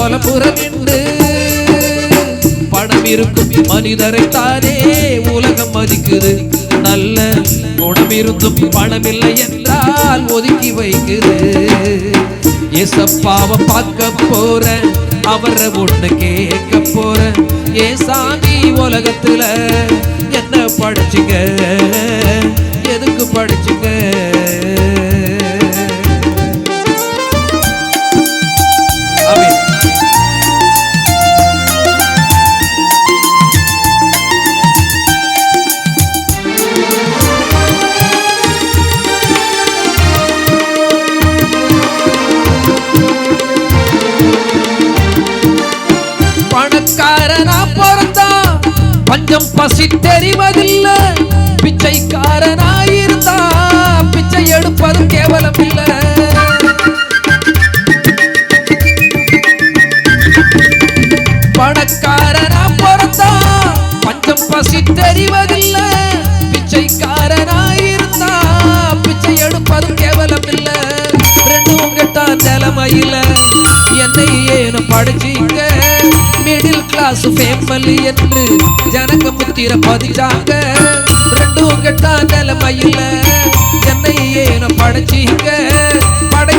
புற நின்று பணம் இருக்கும் மனிதரைத்தானே உலகம் மதிக்குது. நல்ல குணம் இருந்தும் பணம் இல்லை என்றால் ஒதுக்கி வைக்குது. ஏசப்பாவை பார்க்க போற, அவரை ஒண்ணு கேட்க போற. ஏ சாமி உலகத்துல என்ன படிச்சுங்க, எதுக்கு படிச்சுங்க? பணக்காரனா பிறந்தா பஞ்சம் பசி தெரிவதில்லை. பிச்சைக்காரனாயிருந்தா பிச்சை எடுப்பது கேவலம் இல்லை. பணக்காரனா பிறந்தா பஞ்சம் பசி தெரிவதில்லை. பிச்சைக்காரனாயிருந்தா பிச்சை எடுப்பது கேவலம் இல்லை. ரெண்டும் கெட்ட நிலைமையில என்னை ஏனும் படிச்சீங்க. மிடில் கிளாஸ் ஃபேமிலி என்று ஜனங்க முத்திர பதிச்சாங்க. ரெண்டும் கெட்ட நிலைமையில என்னை ஏனும் படிச்சீங்க.